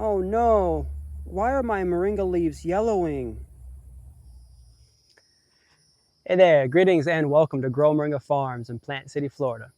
Oh no! Why are my moringa leaves yellowing? Hey there, greetings and welcome to Grow Moringa Farms in Plant City, Florida.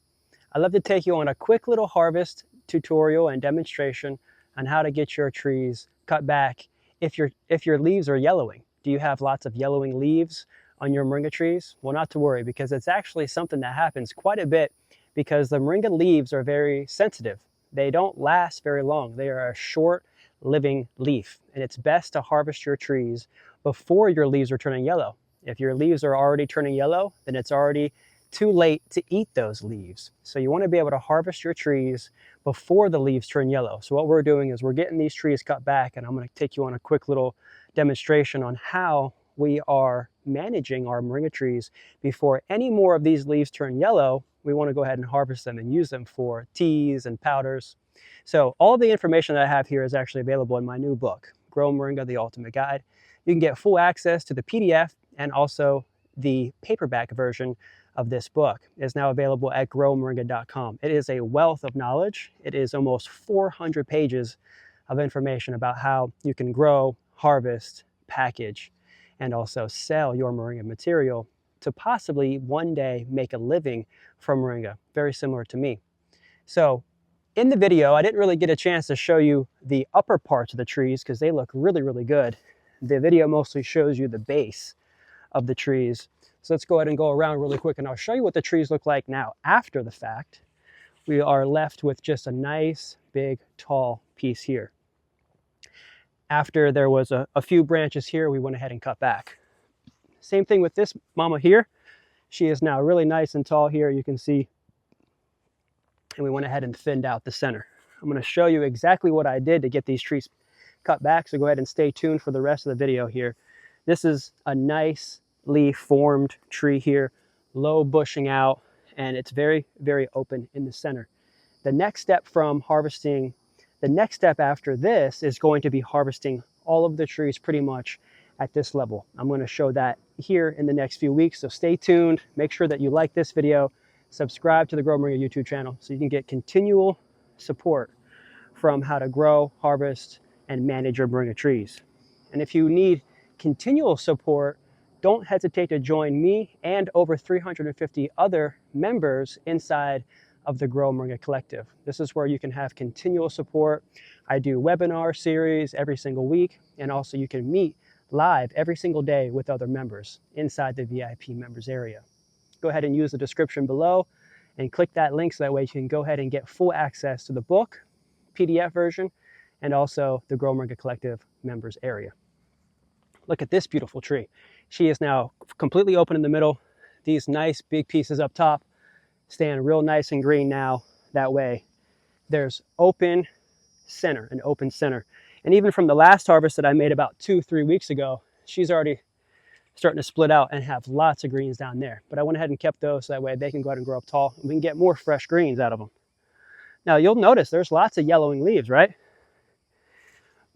I'd love to take you on a quick little harvest tutorial and demonstration on how to get your trees cut back if your leaves are yellowing. Do you have lots of yellowing leaves on your moringa trees? Well, not to worry, because it's actually something that happens quite a bit because the moringa leaves are very sensitive. They don't last very long. They are a short living leaf, and it's best to harvest your trees before your leaves are turning yellow. If your leaves are already turning yellow, then it's already too late to eat those leaves. So you want to be able to harvest your trees before the leaves turn yellow. So what we're doing is we're getting these trees cut back, and I'm going to take you on a quick little demonstration on how we are managing our moringa trees before any more of these leaves turn yellow. We want to go ahead and harvest them and use them for teas and powders. So all the information that I have here is actually available in my new book, Grow Moringa, The Ultimate Guide. You can get full access to the PDF and also the paperback version of this book is now available at growmoringa.com. It is a wealth of knowledge. It is almost 400 pages of information about how you can grow, harvest, package, and also sell your moringa material to possibly one day make a living from moringa, very similar to me. So in the video, I didn't really get a chance to show you the upper parts of the trees because they look really, really good. The video mostly shows you the base of the trees. So let's go ahead and go around really quick and I'll show you what the trees look like now after the fact. We are left with just a nice, big, tall piece here. After there was a few branches here, we went ahead and cut back. Same thing with this mama here. She is now really nice and tall here, you can see. And we went ahead and thinned out the center. I'm going to show you exactly what I did to get these trees cut back, so go ahead and stay tuned for the rest of the video here. This is a nicely formed tree here, low bushing out, and it's very, very open in the center. The next step after this is going to be harvesting all of the trees pretty much at this level. I'm going to show that here in the next few weeks, so stay tuned. Make sure that you like this video, subscribe to the Grow Moringa YouTube channel so you can get continual support from how to grow, harvest, and manage your moringa trees. And if you need continual support, don't hesitate to join me and over 350 other members inside of the Grow Moringa Collective. This is where you can have continual support. I do webinar series every single week, and also you can meet live every single day with other members inside the VIP members area. Go ahead and use the description below and click that link so that way you can go ahead and get full access to the book, PDF version, and also the Grow Moringa Collective members area. Look at this beautiful tree. She is now completely open in the middle. These nice big pieces up top stand real nice and green now. That way there's open center, an open center. And even from the last harvest that I made about 2-3 weeks ago, she's already starting to split out and have lots of greens down there. But I went ahead and kept those so that way they can go ahead and grow up tall and we can get more fresh greens out of them. Now you'll notice there's lots of yellowing leaves, right?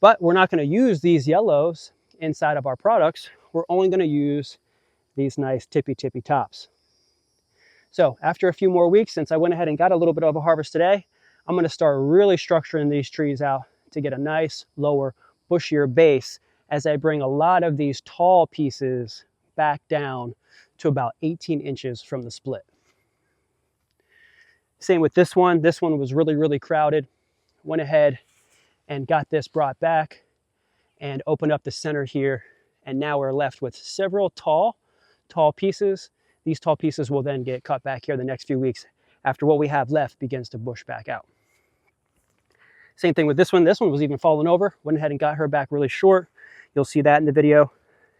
But we're not going to use these yellows inside of our products. We're only going to use these nice tippy tops. So after a few more weeks, since I went ahead and got a little bit of a harvest today, I'm going to start really structuring these trees out to get a nice lower bushier base as I bring a lot of these tall pieces back down to about 18 inches from the split. Same with this one. This one was really crowded. Went ahead and got this brought back and opened up the center here. And now we're left with several tall pieces. These tall pieces will then get cut back here the next few weeks after what we have left begins to bush back out. Same thing with this one. This one was even falling over. Went ahead and got her back really short. You'll see that in the video.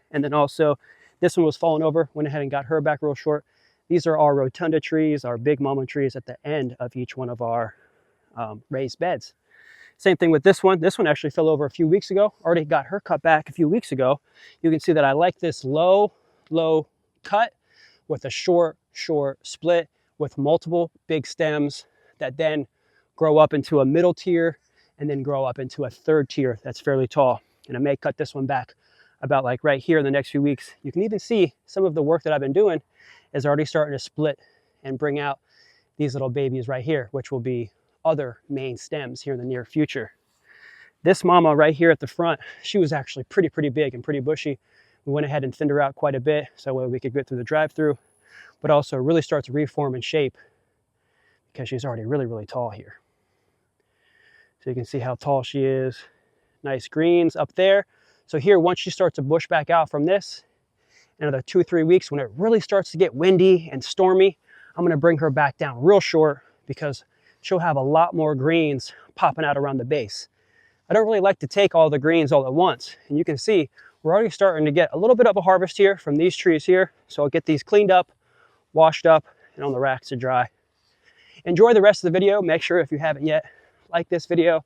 And then also this one was falling over. Went ahead and got her back real short. These are our rotunda trees, our big mama trees at the end of each one of our raised beds. Same thing with this one. This one actually fell over a few weeks ago. Already got her cut back a few weeks ago. You can see that I like this low cut with a short split with multiple big stems that then grow up into a middle tier and then grow up into a third tier that's fairly tall. And I may cut this one back about like right here in the next few weeks. You can even see some of the work that I've been doing is already starting to split and bring out these little babies right here, which will be other main stems here in the near future. This mama right here at the front, she was actually pretty big and pretty bushy. We went ahead and thinned her out quite a bit so we could get through the drive-through, but also really start to reform and shape because she's already really tall here. So you can see how tall she is. Nice greens up there. So here, once she starts to bush back out from this, another 2-3 weeks, when it really starts to get windy and stormy, I'm gonna bring her back down real short because she'll have a lot more greens popping out around the base. I don't really like to take all the greens all at once. And you can see we're already starting to get a little bit of a harvest here from these trees here. So I'll get these cleaned up, washed up, and on the racks to dry. Enjoy the rest of the video. Make sure, if you haven't yet, like this video,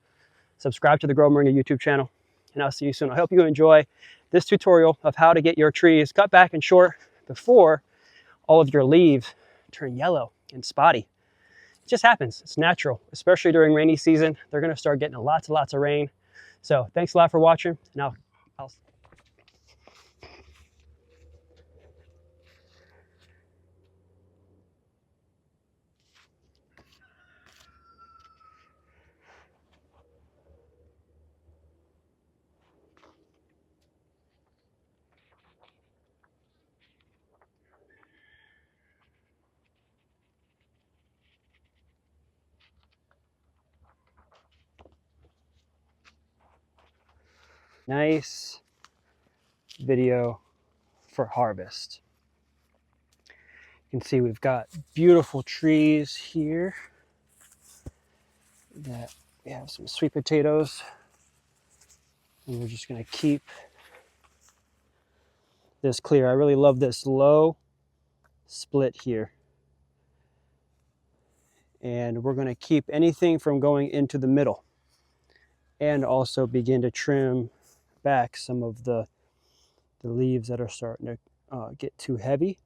subscribe to the Grow Moringa YouTube channel, and I'll see you soon. I hope you enjoy this tutorial of how to get your trees cut back and short before all of your leaves turn yellow and spotty. It just happens. It's natural, especially during rainy season. They're going to start getting lots and lots of rain. So thanks a lot for watching. Now, nice video for harvest. You can see we've got beautiful trees here. That we have some sweet potatoes, and we're just going to keep this clear. I really love this low split here, and we're going to keep anything from going into the middle, and also begin to trim back some of the leaves that are starting to get too heavy.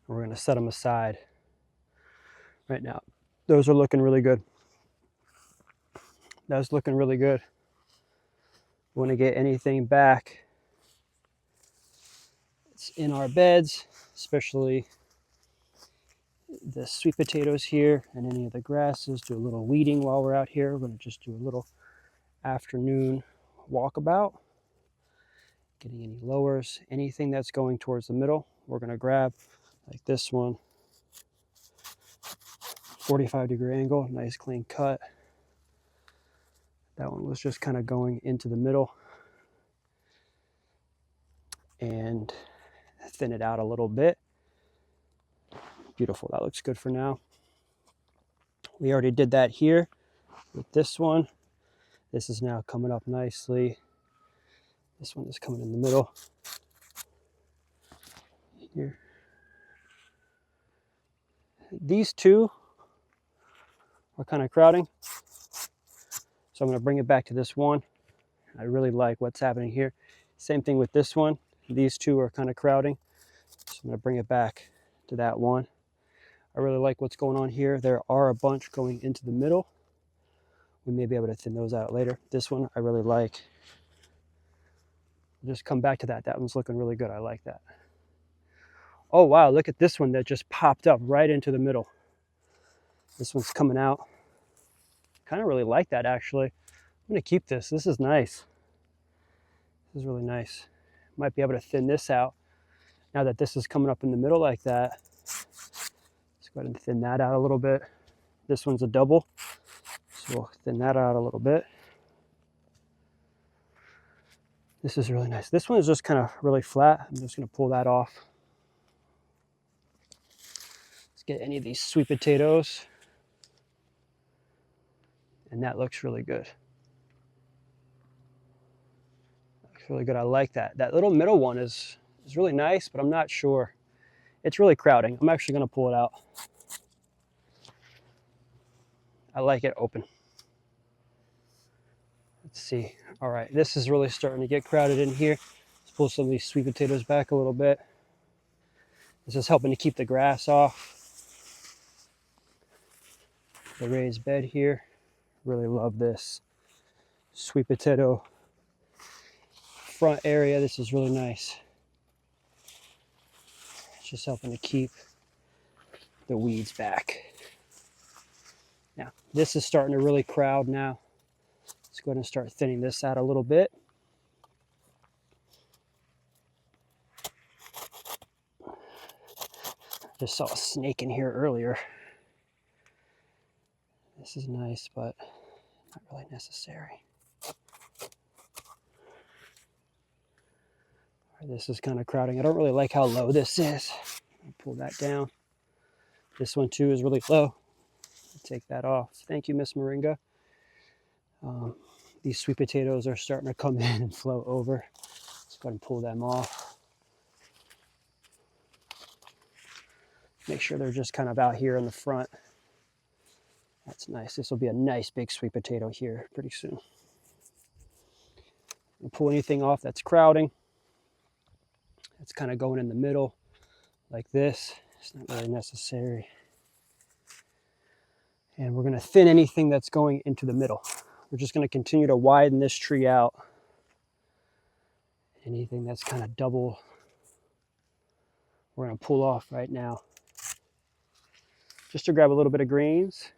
We're going to set them aside right now. Those are looking really good. That's looking really good. We want to get anything back that's in our beds, especially the sweet potatoes here and any of the grasses. Do a little weeding while we're out here. We're going to just do a little afternoon walkabout. Getting any lowers, anything that's going towards the middle, we're going to grab, like this one, 45-degree angle, nice clean cut. That one was just kind of going into the middle, and thin it out a little bit. Beautiful, that looks good for now. We already did that here with this one. This is now coming up nicely. This one is coming in the middle here. These two are kind of crowding, so I'm going to bring it back to this one. I really like what's happening here. Same thing with this one. These two are kind of crowding, so I'm going to bring it back to that one. I really like what's going on here. There are a bunch going into the middle. We may be able to thin those out later. This one I really like. Just come back to that. That one's looking really good. I like that. Oh wow, look at this one that just popped up right into the middle. This one's coming out. Kind of really like that, actually. I'm going to keep this. This is nice. This is really nice. Might be able to thin this out now that this is coming up in the middle like that. Let's go ahead and thin that out a little bit. This one's a double, so we'll thin that out a little bit. This is really nice. This one is just kind of really flat. I'm just going to pull that off. Let's get any of these sweet potatoes. And that looks really good. Looks really good. I like that. That little middle one is really nice, but I'm not sure. It's really crowding. I'm actually going to pull it out. I like it open. Let's see. All right, this is really starting to get crowded in here. Let's pull some of these sweet potatoes back a little bit. This is helping to keep the grass off the raised bed here. Really love this sweet potato front area. This is really nice. It's just helping to keep the weeds back. Now, this is starting to really crowd now. Let's go ahead and start thinning this out a little bit. Just saw a snake in here earlier. This is nice, but not really necessary. This is kind of crowding. I don't really like how low this is. I'll pull that down. This one too is really low. I'll take that off. Thank you, Miss Moringa. These sweet potatoes are starting to come in and flow over. Let's go ahead and pull them off. Make sure they're just kind of out here in the front. That's nice. This will be a nice big sweet potato here pretty soon. Don't pull anything off that's crowding. It's kind of going in the middle like this. It's not really necessary. And we're going to thin anything that's going into the middle. We're just going to continue to widen this tree out. Anything that's kind of double, we're going to pull off right now. Just to grab a little bit of greens.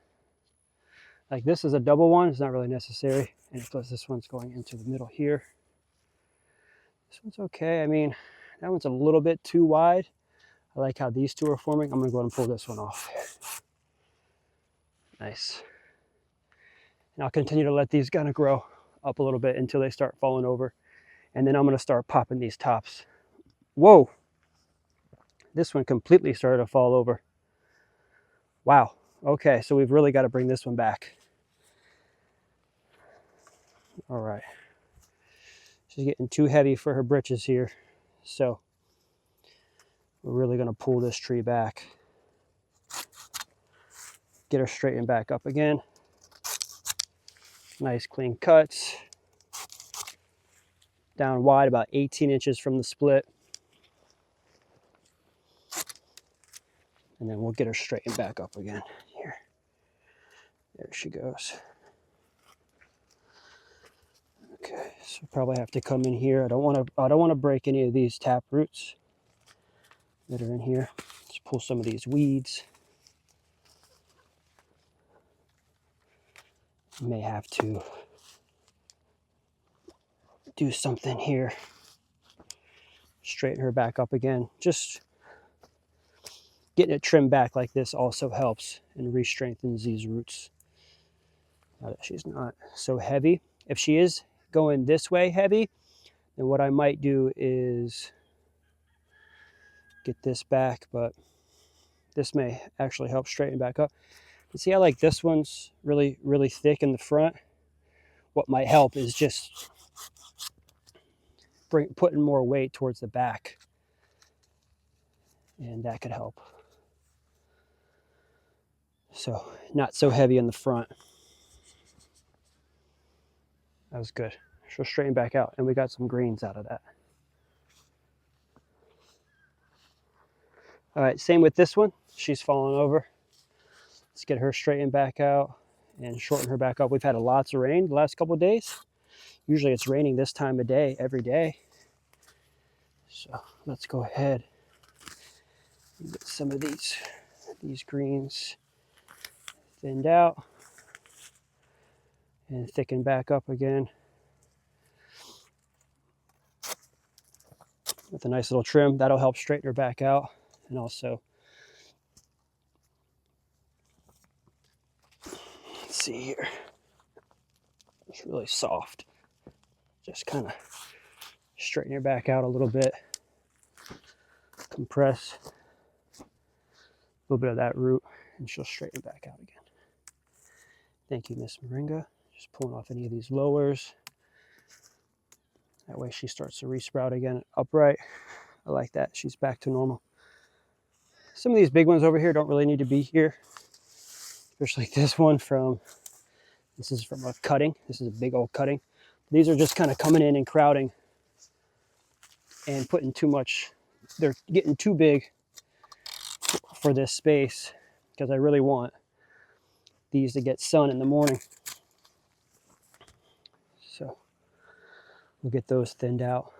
Like this is a double one, it's not really necessary. And of course this one's going into the middle here. This one's okay. I mean, that one's a little bit too wide. I like how these two are forming. I'm gonna go ahead and pull this one off. Nice. And I'll continue to let these kind of grow up a little bit until they start falling over. And then I'm gonna start popping these tops. Whoa! This one completely started to fall over. Wow. Okay, so we've really got to bring this one back. All right. She's getting too heavy for her britches here. So we're really going to pull this tree back. Get her straightened back up again. Nice clean cuts. Down wide, about 18 inches from the split. And then we'll get her straightened back up again. Here. There she goes. Okay, so probably have to come in here. I don't want to break any of these tap roots that are in here. Let's pull some of these weeds. May have to do something here. Straighten her back up again. Just getting it trimmed back like this also helps and re-strengthens these roots. Now that she's not so heavy. If she is going this way heavy, then what I might do is get this back, but this may actually help straighten back up. You see how like this one's really, really thick in the front? What might help is just putting more weight towards the back. And that could help. So not so heavy in the front. That was good. She'll straighten back out, and we got some greens out of that. All right, same with this one. She's falling over. Let's get her straightened back out and shorten her back up. We've had lots of rain the last couple of days. Usually it's raining this time of day every day. So let's go ahead and get some of these greens thinned out and thicken back up again with a nice little trim. That'll help straighten her back out, and also let's see here, it's really soft. Just kind of straighten her back out a little bit, compress a little bit of that root, and she'll straighten back out again. Thank you, Miss Moringa. Just pulling off any of these lowers. That way she starts to resprout again upright. I like that. She's back to normal. Some of these big ones over here don't really need to be here. Especially this one this is from a cutting. This is a big old cutting. These are just kind of coming in and crowding and putting too much. They're getting too big for this space because I really want these to get sun in the morning. So we'll get those thinned out.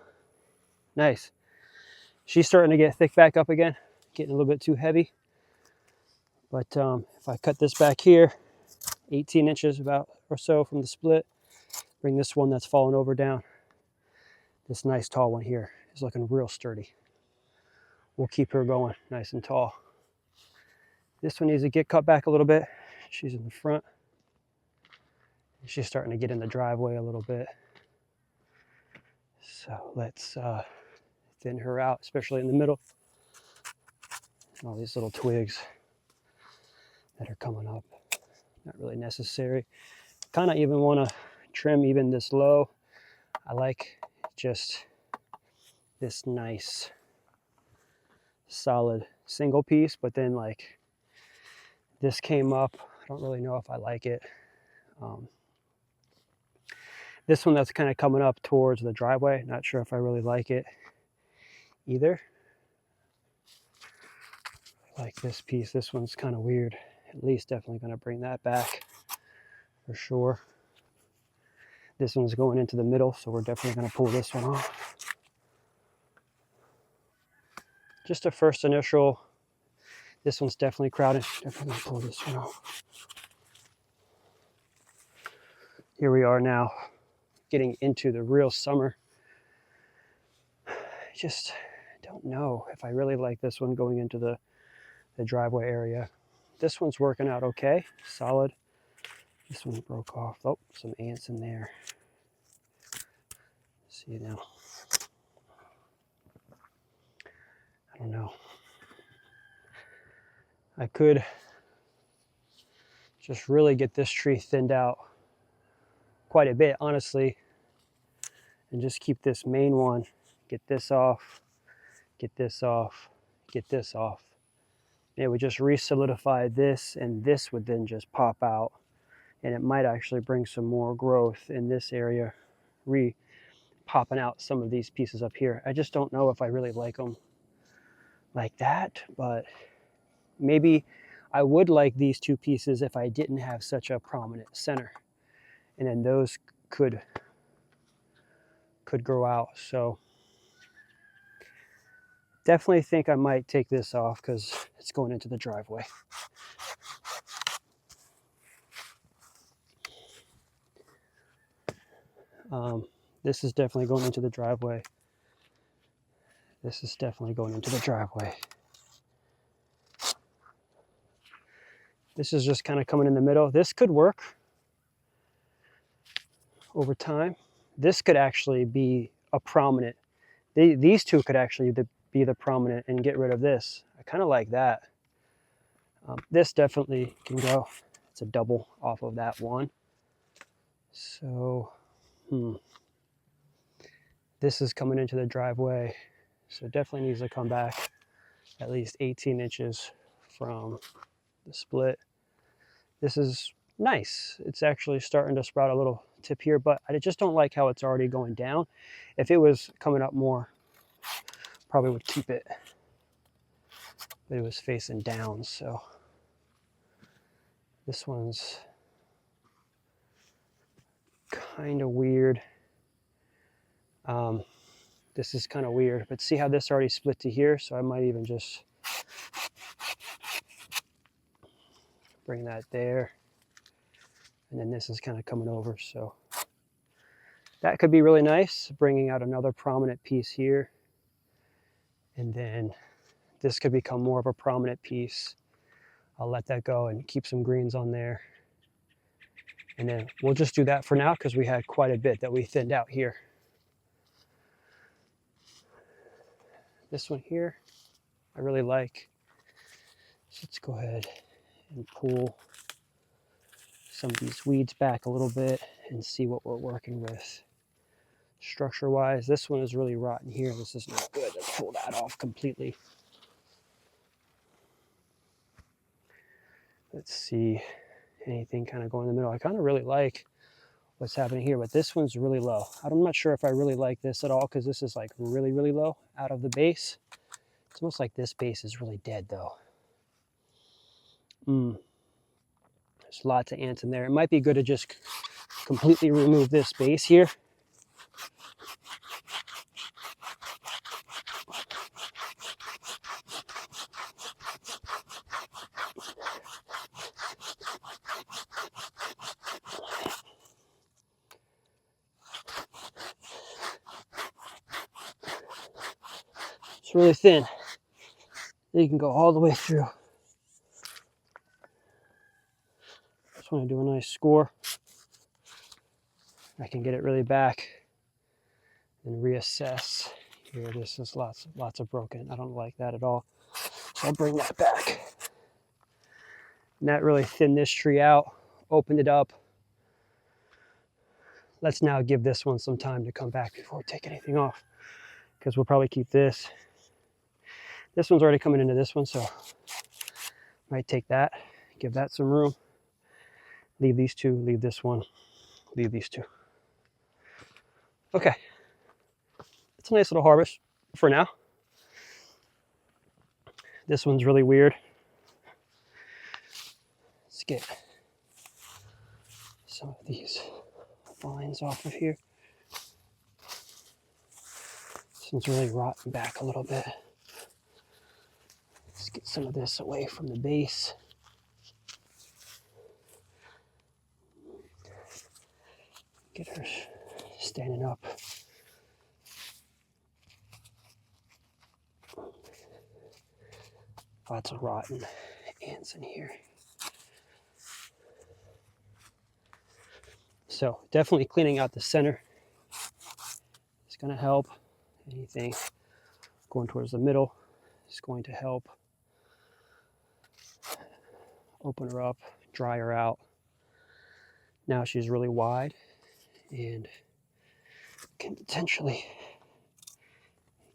Nice. She's starting to get thick back up again, getting a little bit too heavy. But if I cut this back here, 18 inches about or so from the split. Bring this one that's fallen over down. This nice tall one here is looking real sturdy. We'll keep her going nice and tall. This one needs to get cut back a little bit. She's in the front. She's starting to get in the driveway a little bit. So let's thin her out, especially in the middle. And all these little twigs that are coming up. Not really necessary. Kind of even want to trim even this low. I like just this nice solid single piece, but then like this came up. I don't really know if I like it. This one that's kind of coming up towards the driveway, not sure if I really like it either. I like this piece. This one's kind of weird. At least definitely going to bring that back for sure. This one's going into the middle, so we're definitely going to pull this one off. Just a first initial. This one's definitely crowded. Definitely going to pull this one off. Here we are now, getting into the real summer. I just don't know if I really like this one going into the driveway area. This one's working out okay, solid. This one broke off. Oh, some ants in there. See now. I don't know. I could just really get this tree thinned out quite a bit, honestly, and just keep this main one, get this off, get this off, get this off. It would just re-solidify this, and this would then just pop out, and it might actually bring some more growth in this area, popping out some of these pieces up here. I just don't know if I really like them like that, but maybe I would like these two pieces if I didn't have such a prominent center, and then those could grow out. So definitely think I might take this off because it's going into the driveway. This is definitely going into the driveway. This is definitely going into the driveway. This is just kind of coming in the middle. This could work over time. This could actually be a prominent. These two could actually be the prominent and get rid of this. I kind of like that. This definitely can go. It's a double off of that one. So, this is coming into the driveway. So definitely needs to come back at least 18 inches from the split. This is nice. It's actually starting to sprout a little tip here, but I just don't like how it's already going down. If it was coming up more, probably would keep it. But it was facing down, so this one's kind of weird. This is kind of weird, but see how this already split to here, so I might even just bring that there. And then this is kind of coming over, so that could be really nice, bringing out another prominent piece here. And then this could become more of a prominent piece. I'll let that go and keep some greens on there. And then we'll just do that for now because we had quite a bit that we thinned out here. This one here, I really like. So let's go ahead and pull some of these weeds back a little bit and see what we're working with. Structure-wise, this one is really rotten here. This is not good. Let's pull that off completely. Let's see anything kind of going in the middle. I kind of really like what's happening here, but this one's really low. I'm not sure if I really like this at all because this is like really, really low out of the base. It's almost like this base is really dead though. There's lots of ants in there. It might be good to just completely remove this base here. really thin. You can go all the way through. Just want to do a nice score. I can get it really back and reassess. Here, this is lots of broken. I don't like that at all. So I'll bring that back. And that really thinned this tree out, opened it up. Let's now give this one some time to come back before we take anything off, because we'll probably keep this. This one's already coming into this one, so might take that, give that some room. Leave these two, leave this one, leave these two. Okay, it's a nice little harvest for now. This one's really weird. Let's get some of these vines off of here. This one's really rotten back a little bit. Let's get some of this away from the base. Get her standing up. Lots of rotten ants in here. So definitely cleaning out the center is going to help. Anything going towards the middle is going to help. Open her up, dry her out. Now she's really wide and can potentially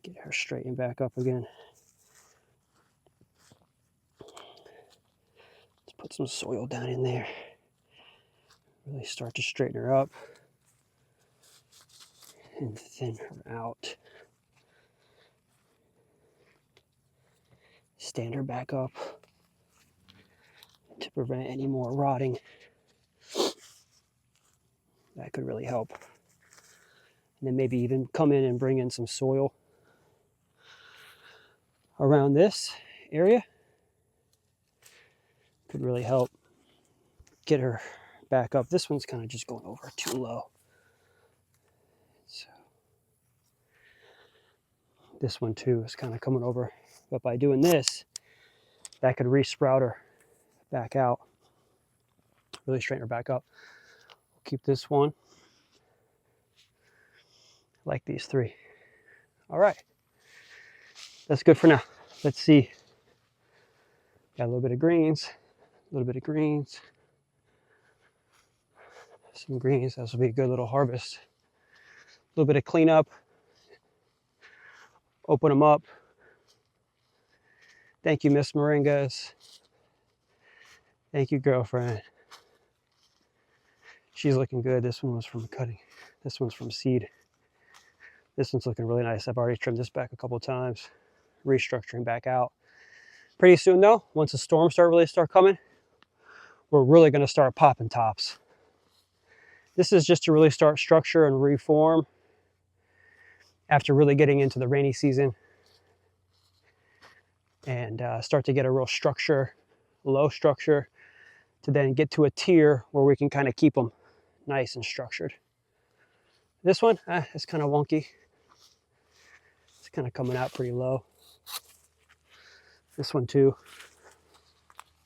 get her straightened back up again. Let's put some soil down in there. Really start to straighten her up and thin her out. Stand her back up to prevent any more rotting. That could really help. And then maybe even come in and bring in some soil around this area. Could really help get her back up. This one's kind of just going over too low. So this one too is kind of coming over. But by doing this, that could re-sprout her back out. Really straighten her back up. We'll keep this one. Like these three. All right. That's good for now. Let's see. Got a little bit of greens. A little bit of greens. Some greens. This will be a good little harvest. A little bit of cleanup. Open them up. Thank you, Miss Moringas. Thank you, girlfriend. She's looking good. This one was from cutting. This one's from seed. This one's looking really nice. I've already trimmed this back a couple of times. Restructuring back out. Pretty soon though, once the storms really start coming, we're really going to start popping tops. This is just to really start structure and reform after really getting into the rainy season and start to get a real structure, low structure, to then get to a tier where we can kind of keep them nice and structured. This one, it's kind of wonky. It's kind of coming out pretty low. This one too.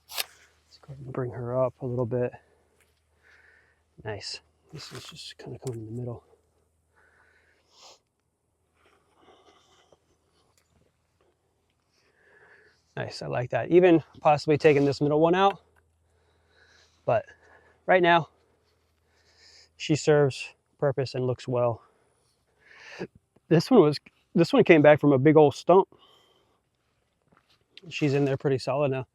Let's go ahead and bring her up a little bit. Nice. This is just kind of coming in the middle. Nice, I like that. Even possibly taking this middle one out. But right now, she serves purpose and looks well. This one came back from a big old stump. She's in there pretty solid now.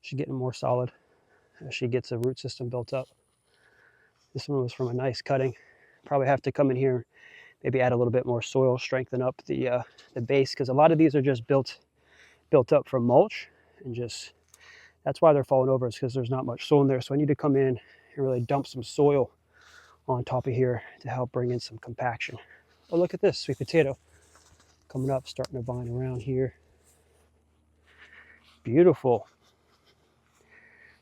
She's getting more solid as she gets a root system built up. This one was from a nice cutting. Probably have to come in here, maybe add a little bit more soil, strengthen up the base, because a lot of these are just built up from mulch, and just that's why they're falling over, is because there's not much soil in there. So I need to come in and really dump some soil on top of here to help bring in some compaction. Oh, look at this sweet potato coming up, starting to vine around here. Beautiful.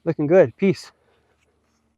Looking good. Peace.